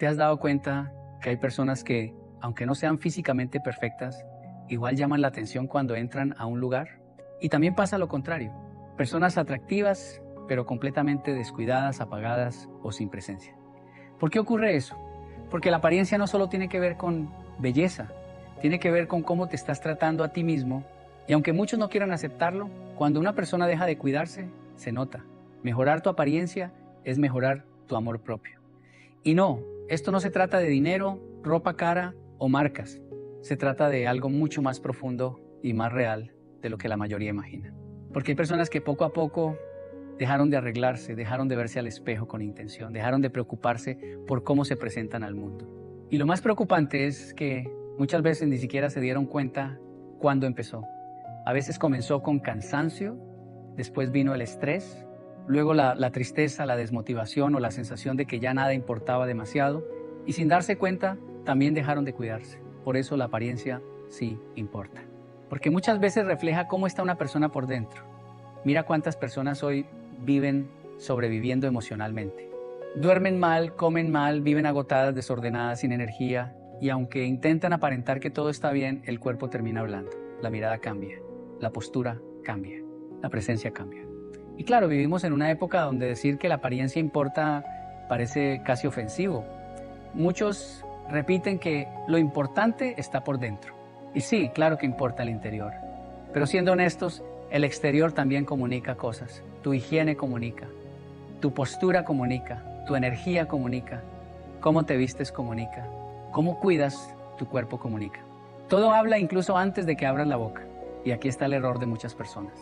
¿Te has dado cuenta que hay personas que, aunque no sean físicamente perfectas, igual llaman la atención cuando entran a un lugar? Y también pasa lo contrario. Personas atractivas, pero completamente descuidadas, apagadas o sin presencia. ¿Por qué ocurre eso? Porque la apariencia no solo tiene que ver con belleza, tiene que ver con cómo te estás tratando a ti mismo. Y aunque muchos no quieran aceptarlo, cuando una persona deja de cuidarse, se nota. Mejorar tu apariencia es mejorar tu amor propio. Y no, esto no se trata de dinero, ropa cara o marcas. Se trata de algo mucho más profundo y más real de lo que la mayoría imagina. Porque hay personas que poco a poco dejaron de arreglarse, dejaron de verse al espejo con intención, dejaron de preocuparse por cómo se presentan al mundo. Y lo más preocupante es que muchas veces ni siquiera se dieron cuenta cuándo empezó. A veces comenzó con cansancio, después vino el estrés, luego la tristeza, la desmotivación o la sensación de que ya nada importaba demasiado, y sin darse cuenta también dejaron de cuidarse. Por eso la apariencia sí importa. Porque muchas veces refleja cómo está una persona por dentro. Mira cuántas personas hoy viven sobreviviendo emocionalmente. Duermen mal, comen mal, viven agotadas, desordenadas, sin energía, y aunque intentan aparentar que todo está bien, el cuerpo termina hablando. La mirada cambia, la postura cambia, la presencia cambia. Y claro, vivimos en una época donde decir que la apariencia importa parece casi ofensivo. Muchos repiten que lo importante está por dentro. Y sí, claro que importa el interior. Pero siendo honestos, el exterior también comunica cosas. Tu higiene comunica, tu postura comunica, tu energía comunica, cómo te vistes comunica, cómo cuidas tu cuerpo comunica. Todo habla incluso antes de que abras la boca. Y aquí está el error de muchas personas.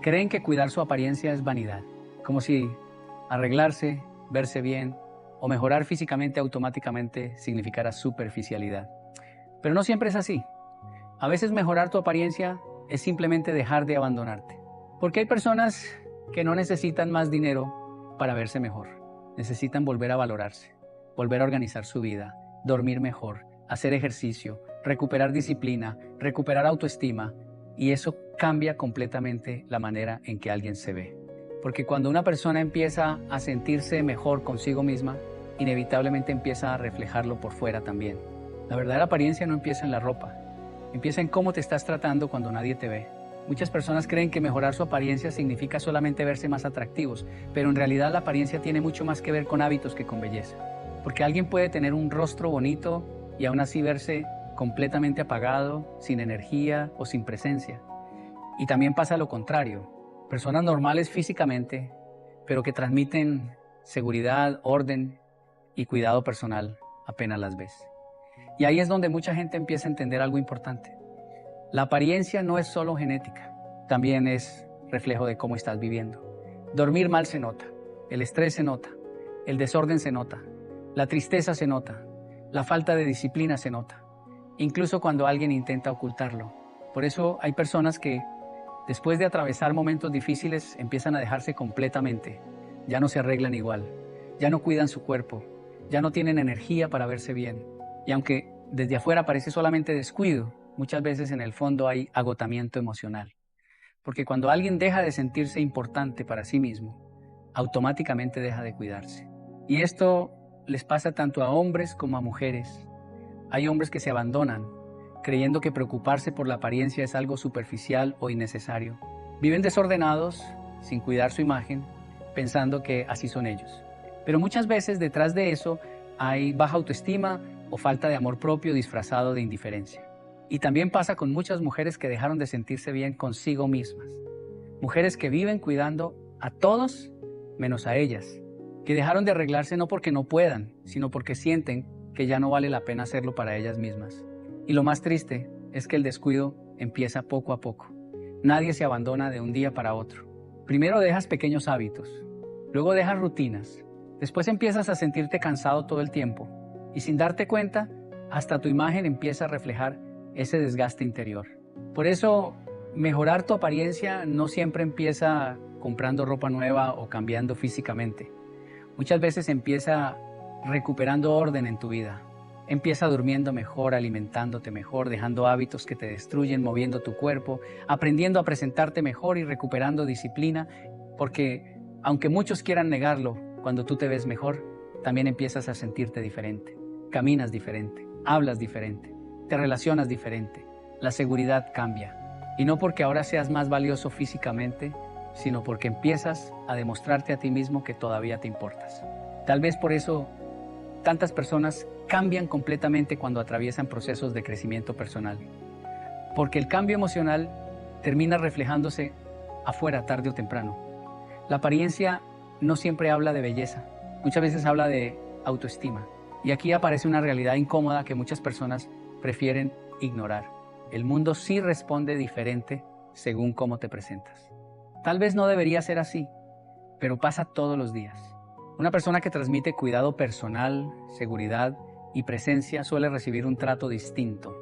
Creen que cuidar su apariencia es vanidad, como si arreglarse, verse bien o mejorar físicamente automáticamente significara superficialidad. Pero no siempre es así. A veces mejorar tu apariencia es simplemente dejar de abandonarte. Porque hay personas que no necesitan más dinero para verse mejor. Necesitan volver a valorarse, volver a organizar su vida, dormir mejor, hacer ejercicio, recuperar disciplina, recuperar autoestima. Y eso cambia completamente la manera en que alguien se ve. Porque cuando una persona empieza a sentirse mejor consigo misma, inevitablemente empieza a reflejarlo por fuera también. La verdadera apariencia no empieza en la ropa, empieza en cómo te estás tratando cuando nadie te ve. Muchas personas creen que mejorar su apariencia significa solamente verse más atractivos, pero en realidad la apariencia tiene mucho más que ver con hábitos que con belleza. Porque alguien puede tener un rostro bonito y aún así verse completamente apagado, sin energía o sin presencia. Y también pasa lo contrario. Personas normales físicamente, pero que transmiten seguridad, orden y cuidado personal, apenas las ves. Y ahí es donde mucha gente empieza a entender algo importante. La apariencia no es solo genética, también es reflejo de cómo estás viviendo. Dormir mal se nota, el estrés se nota, el desorden se nota, la tristeza se nota, la falta de disciplina se nota, incluso cuando alguien intenta ocultarlo. Por eso hay personas que, después de atravesar momentos difíciles, empiezan a dejarse completamente. Ya no se arreglan igual, ya no cuidan su cuerpo, ya no tienen energía para verse bien. Y aunque desde afuera parece solamente descuido, muchas veces en el fondo hay agotamiento emocional. Porque cuando alguien deja de sentirse importante para sí mismo, automáticamente deja de cuidarse. Y esto les pasa tanto a hombres como a mujeres. Hay hombres que se abandonan, creyendo que preocuparse por la apariencia es algo superficial o innecesario. Viven desordenados, sin cuidar su imagen, pensando que así son ellos. Pero muchas veces detrás de eso hay baja autoestima o falta de amor propio disfrazado de indiferencia. Y también pasa con muchas mujeres que dejaron de sentirse bien consigo mismas. Mujeres que viven cuidando a todos menos a ellas. Que dejaron de arreglarse no porque no puedan, sino porque sienten que ya no vale la pena hacerlo para ellas mismas. Y lo más triste es que el descuido empieza poco a poco. Nadie se abandona de un día para otro. Primero dejas pequeños hábitos, luego dejas rutinas, después empiezas a sentirte cansado todo el tiempo y sin darte cuenta, hasta tu imagen empieza a reflejar ese desgaste interior. Por eso, mejorar tu apariencia no siempre empieza comprando ropa nueva o cambiando físicamente. Muchas veces empieza recuperando orden en tu vida. Empieza durmiendo mejor, alimentándote mejor, dejando hábitos que te destruyen, moviendo tu cuerpo, aprendiendo a presentarte mejor y recuperando disciplina, porque aunque muchos quieran negarlo, cuando tú te ves mejor, también empiezas a sentirte diferente. Caminas diferente, hablas diferente, te relacionas diferente. La seguridad cambia. Y no porque ahora seas más valioso físicamente, sino porque empiezas a demostrarte a ti mismo que todavía te importas. Tal vez por eso tantas personas cambian completamente cuando atraviesan procesos de crecimiento personal. Porque el cambio emocional termina reflejándose afuera tarde o temprano. La apariencia no siempre habla de belleza, muchas veces habla de autoestima. Y aquí aparece una realidad incómoda que muchas personas prefieren ignorar. El mundo sí responde diferente según cómo te presentas. Tal vez no debería ser así, pero pasa todos los días. Una persona que transmite cuidado personal, seguridad y presencia suele recibir un trato distinto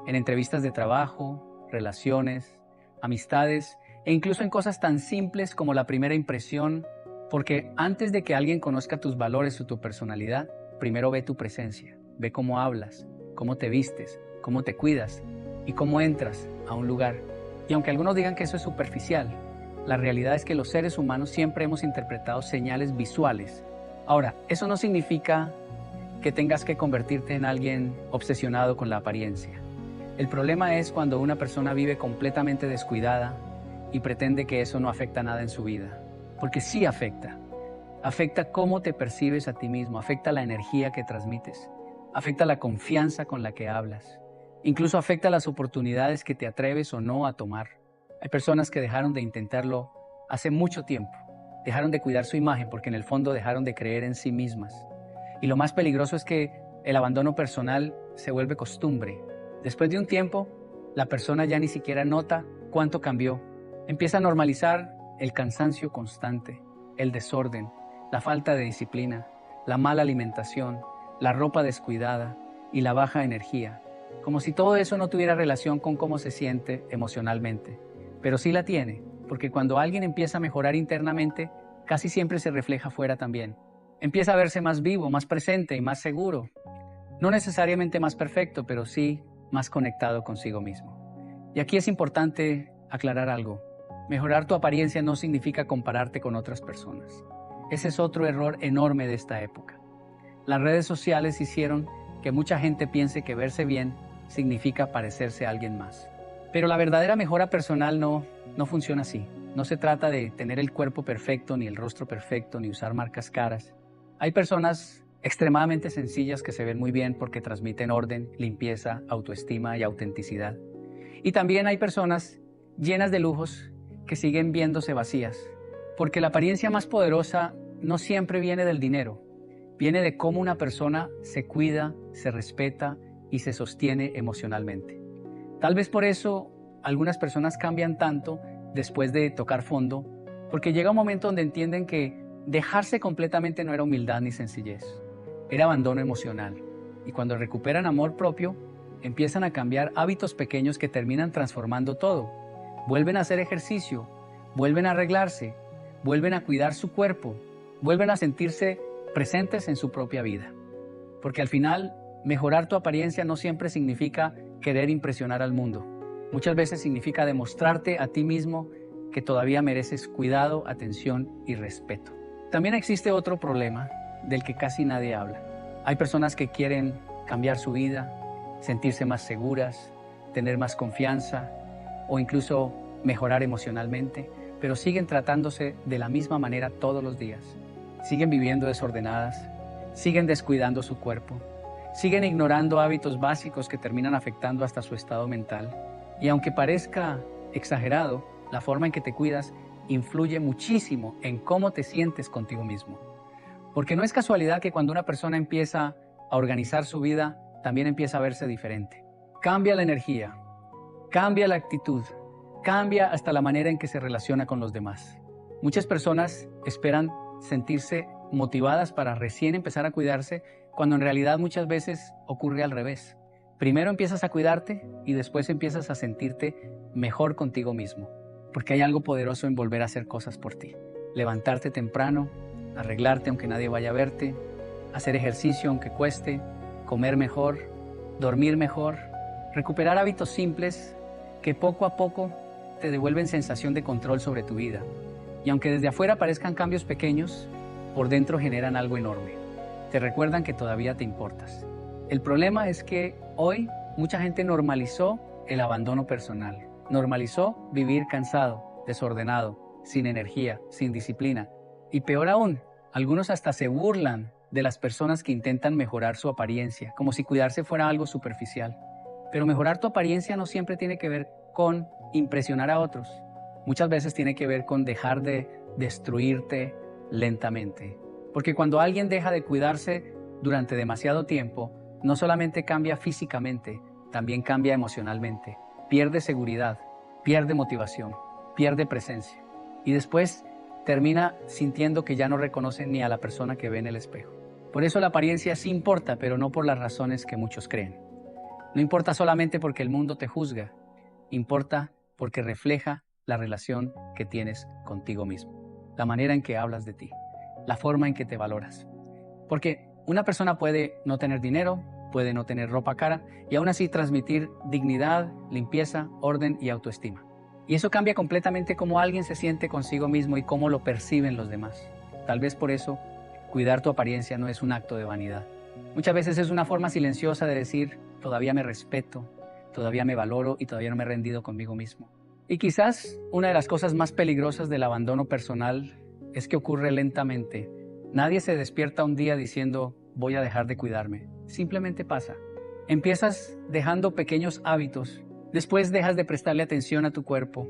en entrevistas de trabajo, relaciones, amistades e incluso en cosas tan simples como la primera impresión, porque antes de que alguien conozca tus valores o tu personalidad, primero ve tu presencia, ve cómo hablas, cómo te vistes, cómo te cuidas y cómo entras a un lugar. Y aunque algunos digan que eso es superficial, la realidad es que los seres humanos siempre hemos interpretado señales visuales. Ahora, eso no significa que tengas que convertirte en alguien obsesionado con la apariencia. El problema es cuando una persona vive completamente descuidada y pretende que eso no afecta nada en su vida. Porque sí afecta. Afecta cómo te percibes a ti mismo, afecta la energía que transmites, afecta la confianza con la que hablas, incluso afecta las oportunidades que te atreves o no a tomar. Hay personas que dejaron de intentarlo hace mucho tiempo, dejaron de cuidar su imagen porque en el fondo dejaron de creer en sí mismas. Y lo más peligroso es que el abandono personal se vuelve costumbre. Después de un tiempo, la persona ya ni siquiera nota cuánto cambió. Empieza a normalizar el cansancio constante, el desorden, la falta de disciplina, la mala alimentación, la ropa descuidada y la baja energía, como si todo eso no tuviera relación con cómo se siente emocionalmente. Pero sí la tiene, porque cuando alguien empieza a mejorar internamente, casi siempre se refleja afuera también. Empieza a verse más vivo, más presente y más seguro. No necesariamente más perfecto, pero sí más conectado consigo mismo. Y aquí es importante aclarar algo. Mejorar tu apariencia no significa compararte con otras personas. Ese es otro error enorme de esta época. Las redes sociales hicieron que mucha gente piense que verse bien significa parecerse a alguien más. Pero la verdadera mejora personal no funciona así. No se trata de tener el cuerpo perfecto, ni el rostro perfecto, ni usar marcas caras. Hay personas extremadamente sencillas que se ven muy bien porque transmiten orden, limpieza, autoestima y autenticidad. Y también hay personas llenas de lujos que siguen viéndose vacías, porque la apariencia más poderosa no siempre viene del dinero, viene de cómo una persona se cuida, se respeta y se sostiene emocionalmente. Tal vez por eso algunas personas cambian tanto después de tocar fondo, porque llega un momento donde entienden que dejarse completamente no era humildad ni sencillez, era abandono emocional. Y cuando recuperan amor propio, empiezan a cambiar hábitos pequeños que terminan transformando todo. Vuelven a hacer ejercicio, vuelven a arreglarse, vuelven a cuidar su cuerpo, vuelven a sentirse presentes en su propia vida. Porque al final, mejorar tu apariencia no siempre significa querer impresionar al mundo. Muchas veces significa demostrarte a ti mismo que todavía mereces cuidado, atención y respeto. También existe otro problema del que casi nadie habla. Hay personas que quieren cambiar su vida, sentirse más seguras, tener más confianza o incluso mejorar emocionalmente, pero siguen tratándose de la misma manera todos los días. Siguen viviendo desordenadas, siguen descuidando su cuerpo, siguen ignorando hábitos básicos que terminan afectando hasta su estado mental. Y aunque parezca exagerado, la forma en que te cuidas influye muchísimo en cómo te sientes contigo mismo. Porque no es casualidad que cuando una persona empieza a organizar su vida, también empieza a verse diferente. Cambia la energía, cambia la actitud, cambia hasta la manera en que se relaciona con los demás. Muchas personas esperan sentirse motivadas para recién empezar a cuidarse, cuando en realidad muchas veces ocurre al revés. Primero empiezas a cuidarte y después empiezas a sentirte mejor contigo mismo, porque hay algo poderoso en volver a hacer cosas por ti. Levantarte temprano, arreglarte aunque nadie vaya a verte, hacer ejercicio aunque cueste, comer mejor, dormir mejor, recuperar hábitos simples que poco a poco te devuelven sensación de control sobre tu vida. Y aunque desde afuera parezcan cambios pequeños, por dentro generan algo enorme. te recuerdan que todavía te importas. El problema es que hoy mucha gente normalizó el abandono personal, normalizó vivir cansado, desordenado, sin energía, sin disciplina. Y peor aún, algunos hasta se burlan de las personas que intentan mejorar su apariencia, como si cuidarse fuera algo superficial. Pero mejorar tu apariencia no siempre tiene que ver con impresionar a otros. Muchas veces tiene que ver con dejar de destruirte lentamente. Porque cuando alguien deja de cuidarse durante demasiado tiempo, no solamente cambia físicamente, también cambia emocionalmente. Pierde seguridad, pierde motivación, pierde presencia. Y después termina sintiendo que ya no reconoce ni a la persona que ve en el espejo. Por eso la apariencia sí importa, pero no por las razones que muchos creen. No importa solamente porque el mundo te juzga, importa porque refleja la relación que tienes contigo mismo, la manera en que hablas de ti, la forma en que te valoras. Porque una persona puede no tener dinero, puede no tener ropa cara y aún así transmitir dignidad, limpieza, orden y autoestima. Y eso cambia completamente cómo alguien se siente consigo mismo y cómo lo perciben los demás. Tal vez por eso, cuidar tu apariencia no es un acto de vanidad. Muchas veces es una forma silenciosa de decir, todavía me respeto, todavía me valoro y todavía no me he rendido conmigo mismo. Y quizás una de las cosas más peligrosas del abandono personal es que ocurre lentamente. Nadie se despierta un día diciendo, voy a dejar de cuidarme. Simplemente pasa. Empiezas dejando pequeños hábitos. Después dejas de prestarle atención a tu cuerpo.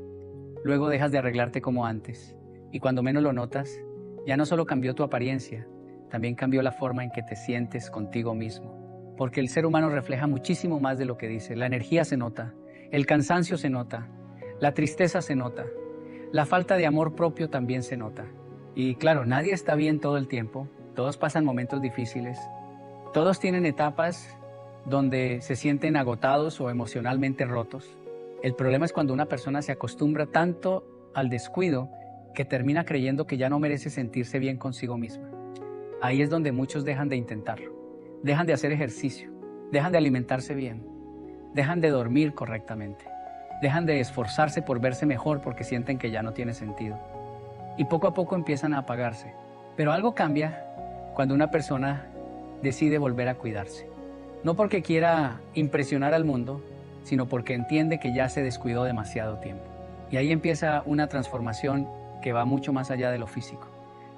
Luego dejas de arreglarte como antes. Y cuando menos lo notas, ya no solo cambió tu apariencia, también cambió la forma en que te sientes contigo mismo. Porque el ser humano refleja muchísimo más de lo que dice. La energía se nota, el cansancio se nota, la tristeza se nota, la falta de amor propio también se nota. Y claro, nadie está bien todo el tiempo, todos pasan momentos difíciles, todos tienen etapas donde se sienten agotados o emocionalmente rotos. El problema es cuando una persona se acostumbra tanto al descuido que termina creyendo que ya no merece sentirse bien consigo misma. Ahí es donde muchos dejan de intentarlo, dejan de hacer ejercicio, dejan de alimentarse bien, dejan de dormir correctamente, dejan de esforzarse por verse mejor porque sienten que ya no tiene sentido. Y poco a poco empiezan a apagarse. Pero algo cambia cuando una persona decide volver a cuidarse. No porque quiera impresionar al mundo, sino porque entiende que ya se descuidó demasiado tiempo. Y ahí empieza una transformación que va mucho más allá de lo físico.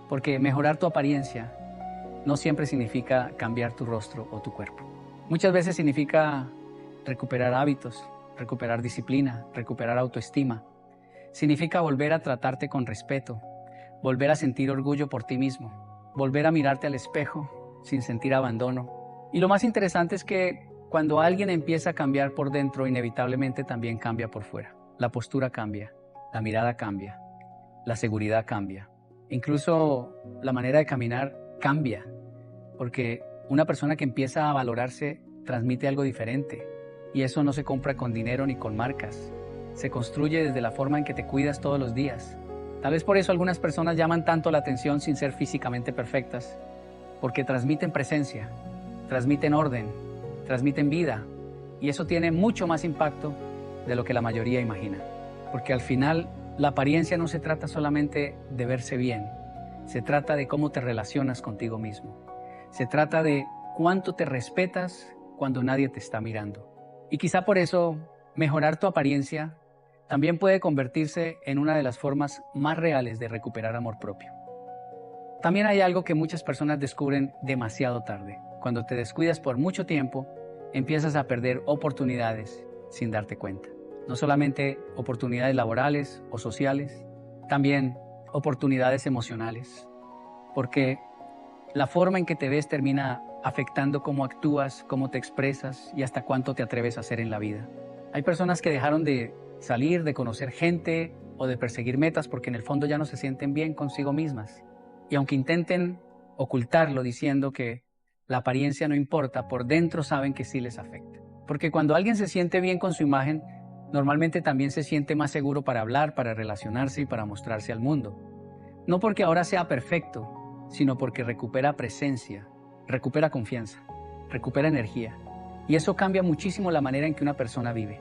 Porque mejorar tu apariencia no siempre significa cambiar tu rostro o tu cuerpo. Muchas veces significa recuperar hábitos, recuperar disciplina, recuperar autoestima. Significa volver a tratarte con respeto, volver a sentir orgullo por ti mismo, volver a mirarte al espejo sin sentir abandono. Y lo más interesante es que cuando alguien empieza a cambiar por dentro, inevitablemente también cambia por fuera. La postura cambia, la mirada cambia, la seguridad cambia. Incluso la manera de caminar cambia, porque una persona que empieza a valorarse transmite algo diferente. Y eso no se compra con dinero ni con marcas. Se construye desde la forma en que te cuidas todos los días. Tal vez por eso algunas personas llaman tanto la atención sin ser físicamente perfectas, porque transmiten presencia, transmiten orden, transmiten vida, y eso tiene mucho más impacto de lo que la mayoría imagina. Porque al final, la apariencia no se trata solamente de verse bien, se trata de cómo te relacionas contigo mismo. Se trata de cuánto te respetas cuando nadie te está mirando. Y quizá por eso, mejorar tu apariencia también puede convertirse en una de las formas más reales de recuperar amor propio. También hay algo que muchas personas descubren demasiado tarde. Cuando te descuidas por mucho tiempo, empiezas a perder oportunidades sin darte cuenta. No solamente oportunidades laborales o sociales, también oportunidades emocionales. Porque la forma en que te ves termina afectando cómo actúas, cómo te expresas y hasta cuánto te atreves a hacer en la vida. Hay personas que dejaron de salir, de conocer gente o de perseguir metas porque en el fondo ya no se sienten bien consigo mismas. Y aunque intenten ocultarlo diciendo que la apariencia no importa, por dentro saben que sí les afecta. Porque cuando alguien se siente bien con su imagen, normalmente también se siente más seguro para hablar, para relacionarse y para mostrarse al mundo. No porque ahora sea perfecto, sino porque recupera presencia, recupera confianza, recupera energía. Y eso cambia muchísimo la manera en que una persona vive.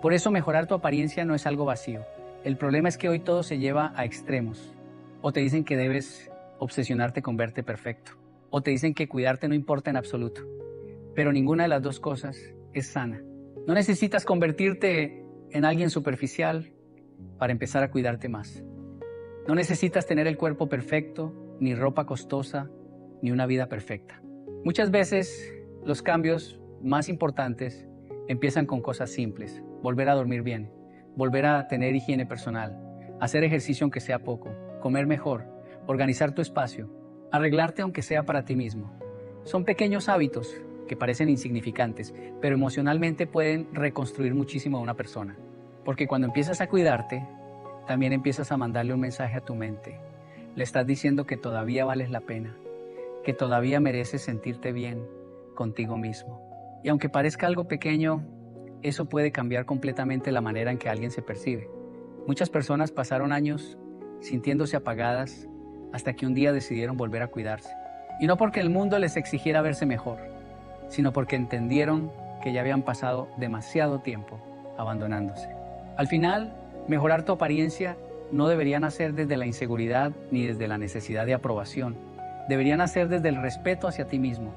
Por eso mejorar tu apariencia no es algo vacío. El problema es que hoy todo se lleva a extremos. O te dicen que debes obsesionarte con verte perfecto. o te dicen que cuidarte no importa en absoluto. Pero ninguna de las dos cosas es sana. No necesitas convertirte en alguien superficial para empezar a cuidarte más. No necesitas tener el cuerpo perfecto, ni ropa costosa, ni una vida perfecta. Muchas veces los cambios más importantes empiezan con cosas simples. Volver a dormir bien, volver a tener higiene personal, hacer ejercicio aunque sea poco, comer mejor, organizar tu espacio, arreglarte aunque sea para ti mismo. Son pequeños hábitos que parecen insignificantes, pero emocionalmente pueden reconstruir muchísimo a una persona. Porque cuando empiezas a cuidarte, también empiezas a mandarle un mensaje a tu mente. Le estás diciendo que todavía vales la pena, que todavía mereces sentirte bien contigo mismo. Y aunque parezca algo pequeño, eso puede cambiar completamente la manera en que alguien se percibe. Muchas personas pasaron años sintiéndose apagadas hasta que un día decidieron volver a cuidarse. Y no porque el mundo les exigiera verse mejor, sino porque entendieron que ya habían pasado demasiado tiempo abandonándose. Al final, mejorar tu apariencia no debería nacer desde la inseguridad ni desde la necesidad de aprobación. Debería nacer desde el respeto hacia ti mismo,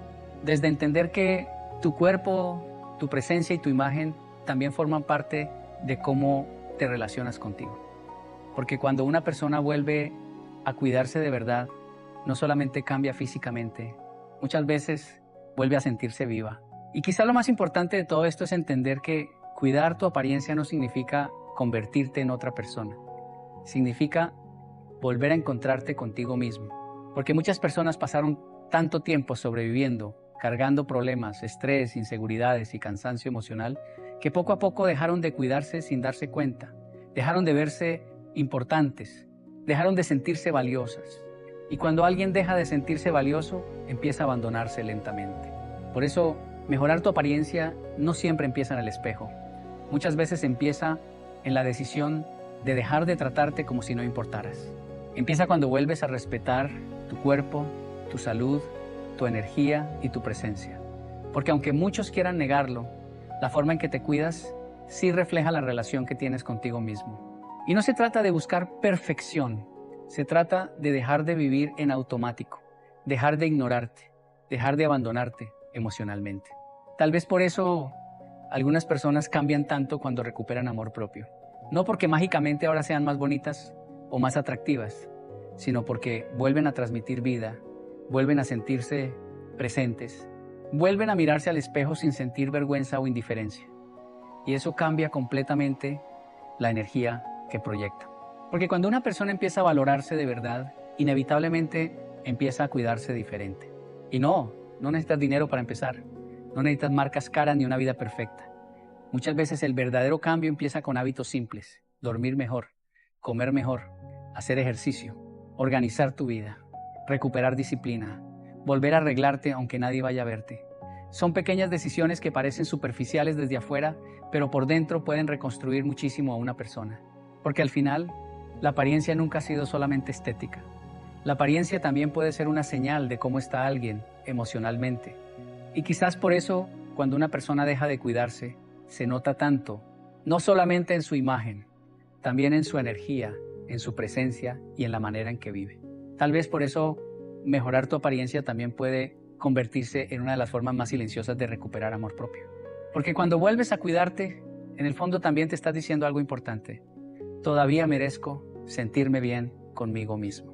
desde entender que tu cuerpo, tu presencia y tu imagen también forman parte de cómo te relacionas contigo. Porque cuando una persona vuelve a cuidarse de verdad, no solamente cambia físicamente, muchas veces vuelve a sentirse viva. Y quizá lo más importante de todo esto es entender que cuidar tu apariencia no significa convertirte en otra persona. Significa volver a encontrarte contigo mismo. Porque muchas personas pasaron tanto tiempo sobreviviendo, cargando problemas, estrés, inseguridades y cansancio emocional, que poco a poco dejaron de cuidarse sin darse cuenta. Dejaron de verse importantes, dejaron de sentirse valiosas. Y cuando alguien deja de sentirse valioso, empieza a abandonarse lentamente. Por eso, mejorar tu apariencia no siempre empieza en el espejo. Muchas veces empieza en la decisión de dejar de tratarte como si no importaras. Empieza cuando vuelves a respetar tu cuerpo, tu salud, tu energía y tu presencia. Porque aunque muchos quieran negarlo, la forma en que te cuidas sí refleja la relación que tienes contigo mismo. Y no se trata de buscar perfección, se trata de dejar de vivir en automático, dejar de ignorarte, dejar de abandonarte emocionalmente. Tal vez por eso algunas personas cambian tanto cuando recuperan amor propio. No porque mágicamente ahora sean más bonitas o más atractivas, sino porque vuelven a transmitir vida, vuelven a sentirse presentes, vuelven a mirarse al espejo sin sentir vergüenza o indiferencia. Y eso cambia completamente la energía que proyecta. Porque cuando una persona empieza a valorarse de verdad, inevitablemente empieza a cuidarse diferente. Y no necesitas dinero para empezar. No necesitas marcas caras ni una vida perfecta. Muchas veces el verdadero cambio empieza con hábitos simples. Dormir mejor, comer mejor, hacer ejercicio, organizar tu vida, recuperar disciplina, volver a arreglarte aunque nadie vaya a verte. Son pequeñas decisiones que parecen superficiales desde afuera, pero por dentro pueden reconstruir muchísimo a una persona. Porque al final, la apariencia nunca ha sido solamente estética. La apariencia también puede ser una señal de cómo está alguien emocionalmente. Y quizás por eso, cuando una persona deja de cuidarse, se nota tanto, no solamente en su imagen, también en su energía, en su presencia y en la manera en que vive. Tal vez por eso mejorar tu apariencia también puede convertirse en una de las formas más silenciosas de recuperar amor propio. Porque cuando vuelves a cuidarte, en el fondo también te estás diciendo algo importante. Todavía merezco sentirme bien conmigo mismo.